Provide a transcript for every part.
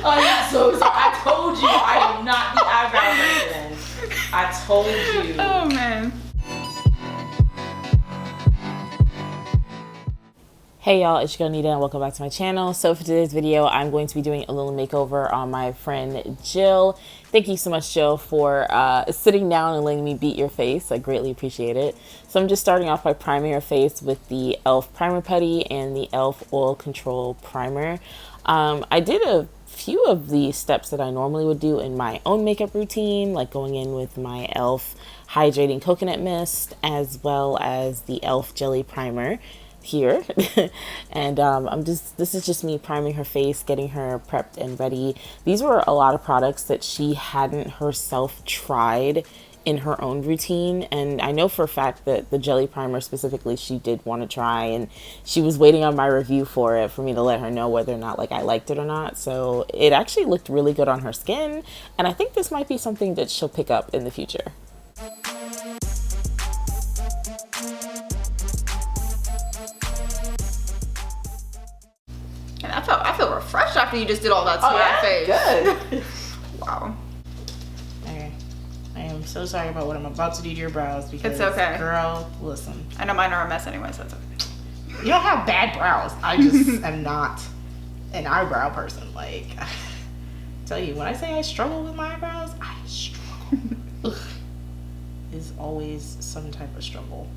I'm so sorry. I told you I am not the eyebrow person. I told you. Oh man. Hey y'all, it's your girl Nida and welcome back to my channel. So for today's video, I'm going to be doing a little makeover on my friend Jill. Thank you so much, Jill, for sitting down and letting me beat your face. I greatly appreciate it. So I'm just starting off by priming her face with the e.l.f. primer putty and the e.l.f. oil control primer. I did a few of the steps that I normally would do in my own makeup routine, like going in with my e.l.f. hydrating coconut mist as well as the e.l.f. jelly primer here. And this is just me priming her face, getting her prepped and ready. These were a lot of products that she hadn't herself tried in her own routine, and I know for a fact that the jelly primer specifically she did want to try, and she was waiting on my review for it for me to let her know whether or not like I liked it or not. So it actually looked really good on her skin, and I think this might be something that she'll pick up in the future. And I feel refreshed after you just did all that to my face. Good. Wow. Okay. I am so sorry about what I'm about to do to your brows because, It's okay. Girl, listen. I know mine are a mess anyway, so it's okay. You don't have bad brows. I just am not an eyebrow person. Like, I tell you, when I say I struggle with my eyebrows, I struggle. Ugh. It's always some type of struggle.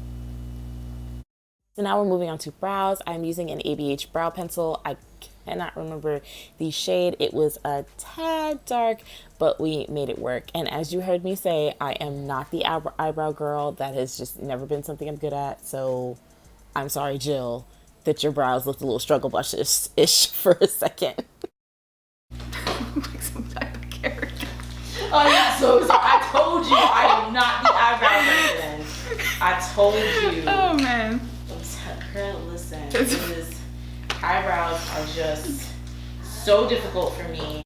So now we're moving on to brows. I'm using an ABH brow pencil. I cannot remember the shade. It was a tad dark, but we made it work. And as you heard me say, I am not the eyebrow girl. That has just never been something I'm good at. So I'm sorry, Jill, that your brows looked a little struggle bush-ish for a second. Like some type of character. I'm so sorry. I told you I am not the eyebrow person. I told you. Oh man. Girl, listen, eyebrows are just so difficult for me.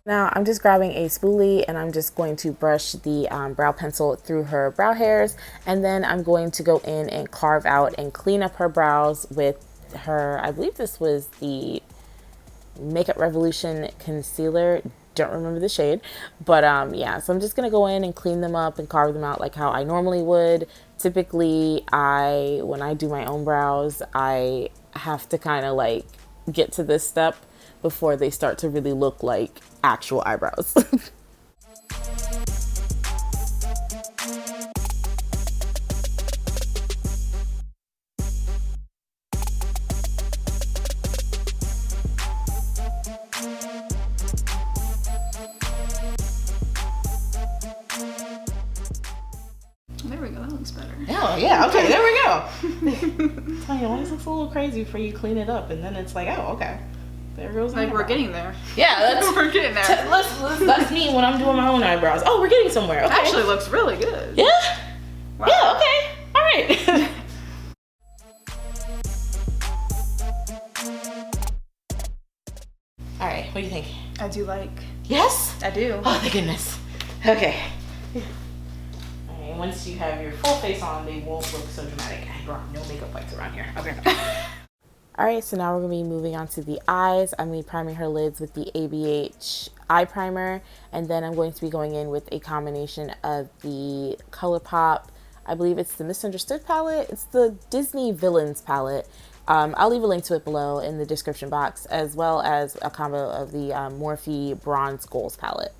Now I'm just grabbing a spoolie and I'm just going to brush the brow pencil through her brow hairs, and then I'm going to go in and carve out and clean up her brows with her, I believe this was the Makeup Revolution concealer. Don't remember the shade, but yeah, so I'm just gonna go in and clean them up and carve them out like how I normally would. Typically, when I do my own brows, I have to kind of like get to this step before they start to really look like actual eyebrows. There we go, that looks better. Oh yeah, okay, there we go. Tell you, it always looks a little crazy before you clean it up, and then it's like, oh, okay, there goes my Like eyebrow. we're getting there. Yeah, We're getting there. that's me when I'm doing my own eyebrows. Oh, we're getting somewhere. Okay. Actually looks really good. Yeah. Wow. Yeah. Okay. All right. All right. What do you think? I do like. Yes. I do. Oh, thank goodness. Okay. All right. Once you have your full face on, they won't look so dramatic. I brought no makeup wipes around here. Okay. All right, so now we're gonna be moving on to the eyes. I'm gonna be priming her lids with the ABH eye primer, and then I'm going to be going in with a combination of the ColourPop, I believe it's the Misunderstood palette. It's the Disney Villains palette. I'll leave a link to it below in the description box, as well as a combo of the Morphe Bronze Goals palette.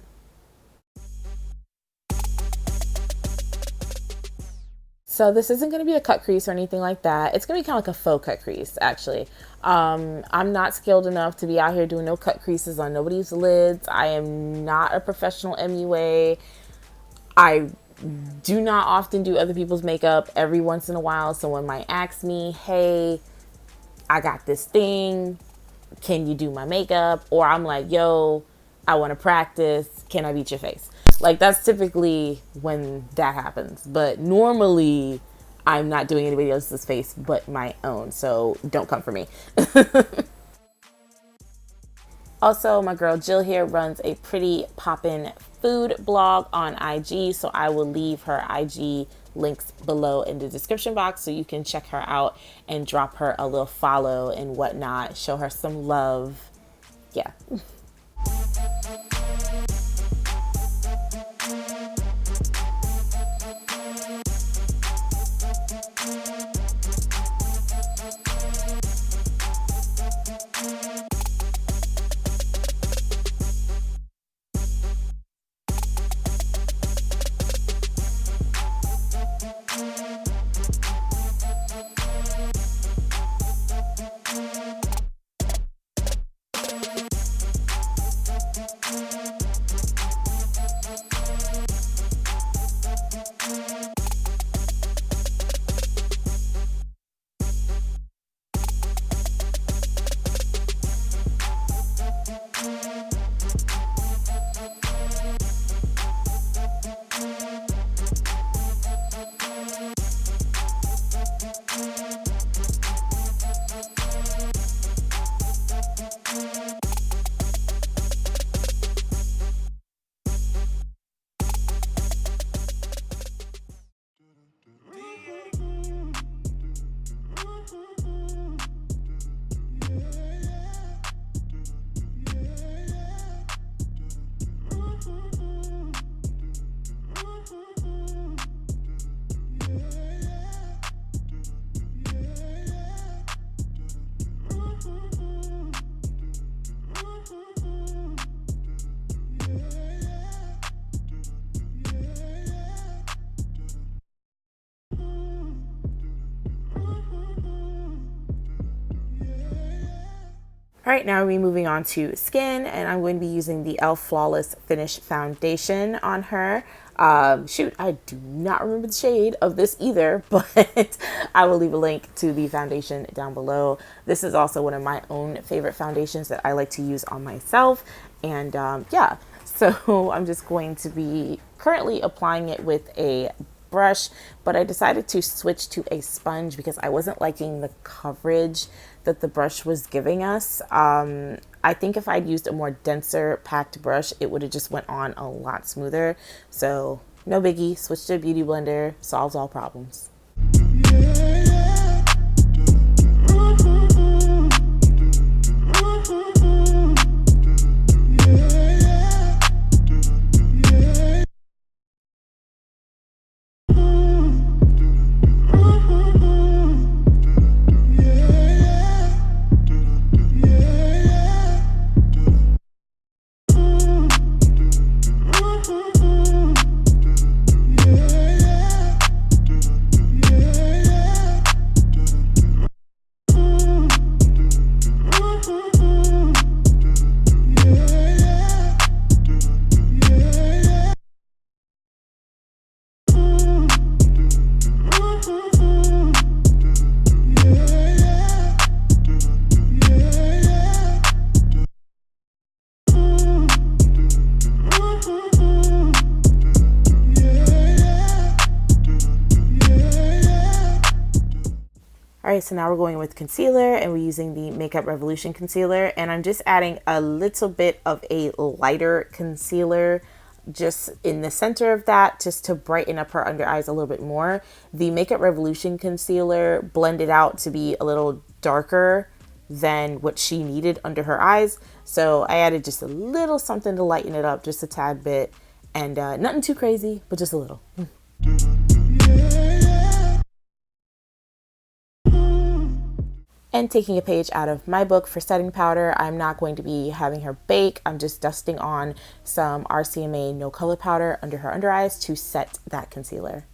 So this isn't going to be a cut crease or anything like that. It's going to be kind of like a faux cut crease, actually. I'm not skilled enough to be out here doing no cut creases on nobody's lids. I am not a professional MUA. I do not often do other people's makeup. Every once in a while, someone might ask me, hey, I got this thing. Can you do my makeup? Or I'm like, yo, I want to practice. Can I beat your face? Like, that's typically when that happens. But normally, I'm not doing anybody else's face but my own. So don't come for me. Also, my girl Jill here runs a pretty poppin' food blog on IG. So I will leave her IG links below in the description box so you can check her out and drop her a little follow and whatnot. Show her some love. Yeah. All right, now we're moving on to skin, and I'm going to be using the e.l.f. Flawless Finish Foundation on her. Shoot, I do not remember the shade of this either, but I will leave a link to the foundation down below. This is also one of my own favorite foundations that I like to use on myself. And yeah, so I'm just going to be currently applying it with a brush, but I decided to switch to a sponge because I wasn't liking the coverage that the brush was giving us. I think if I'd used a more denser packed brush, it would have just went on a lot smoother. So no biggie, switch to a beauty blender, solves all problems. All right, so now we're going with concealer, and we're using the Makeup Revolution concealer, and I'm just adding a little bit of a lighter concealer just in the center of that, just to brighten up her under eyes a little bit more. The Makeup Revolution concealer blended out to be a little darker than what she needed under her eyes, so I added just a little something to lighten it up, just a tad bit, and nothing too crazy, but just a little. And taking a page out of my book for setting powder, I'm not going to be having her bake. I'm just dusting on some RCMA no color powder under her under eyes to set that concealer.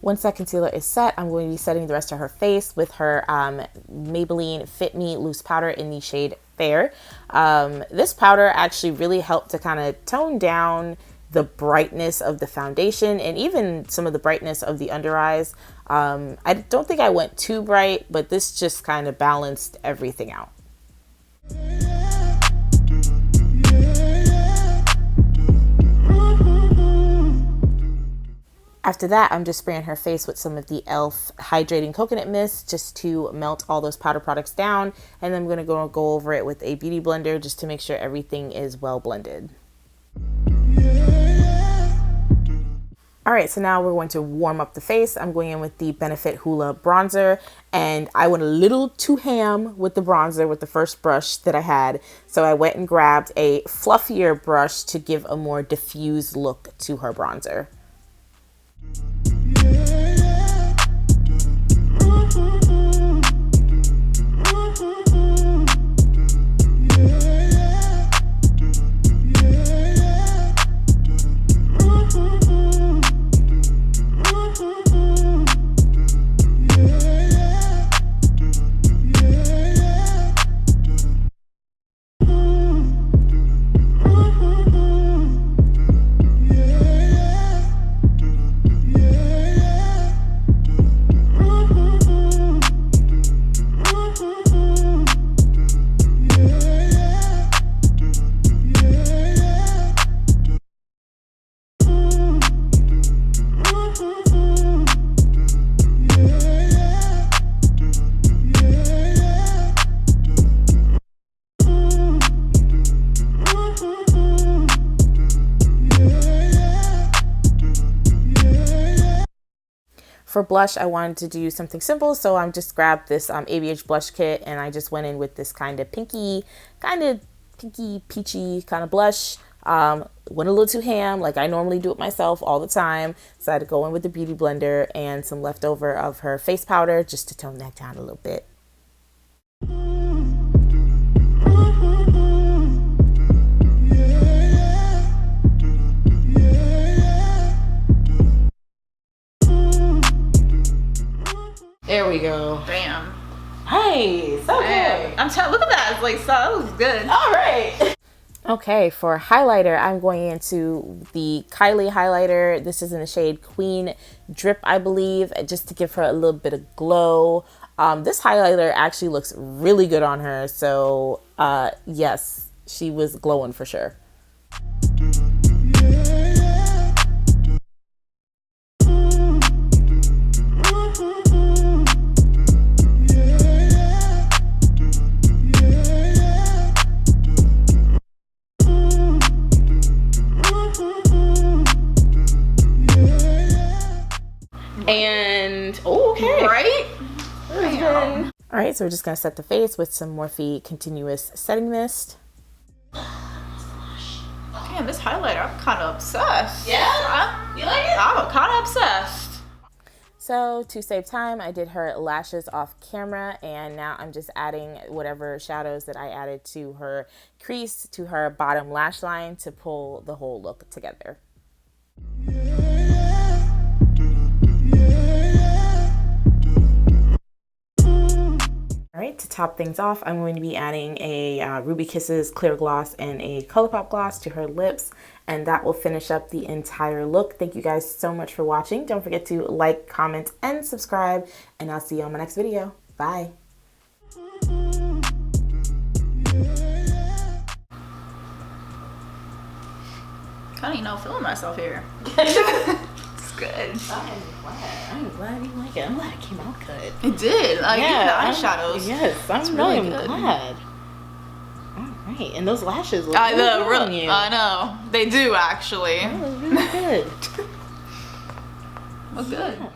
Once that concealer is set, I'm going to be setting the rest of her face with her Maybelline Fit Me loose powder in the shade Fair. This powder actually really helped to kind of tone down the brightness of the foundation and even some of the brightness of the under eyes. I don't think I went too bright, but this just kind of balanced everything out. After that, I'm just spraying her face with some of the e.l.f. Hydrating Coconut Mist just to melt all those powder products down. And then I'm going to go over it with a beauty blender just to make sure everything is well blended. All right, so now we're going to warm up the face. I'm going in with the Benefit Hoola bronzer, and I went a little too ham with the bronzer with the first brush that I had. So I went and grabbed a fluffier brush to give a more diffused look to her bronzer. For blush, I wanted to do something simple, so I just grabbed this ABH blush kit, and I just went in with this kind of pinky, peachy kind of blush. Went a little too ham, like I normally do it myself all the time. So I had to go in with the Beauty Blender and some leftover of her face powder just to tone that down a little bit. There we go. Damn. Nice. Okay. I'm telling. Look at that. It's like, so that was good. All right. Okay, for highlighter, I'm going into the Kylie highlighter. This is in the shade Queen Drip, I believe, just to give her a little bit of glow. This highlighter actually looks really good on her. So, yes, she was glowing for sure. And okay, Right? All right, so we're just gonna set the face with some Morphe Continuous Setting Mist. Damn, this highlighter, I'm kind of obsessed. Yeah? You like it? I'm kind of obsessed. So to save time, I did her lashes off camera, and now I'm just adding whatever shadows that I added to her crease to her bottom lash line to pull the whole look together. All right, to top things off, I'm going to be adding a Ruby Kisses clear gloss and a ColourPop gloss to her lips, and that will finish up the entire look. Thank you guys so much for watching. Don't forget to like, comment, and subscribe, and I'll see you on my next video. Bye. Kind of, you know, feeling myself here. It's good. I'm glad you like it. I'm glad it came out good. It did. Like, Yeah, even the eyeshadows. Yes, I'm really really good. glad. All right, and those lashes look I really know, good on you. I know. They do, actually. That was really good. Look good. Yeah.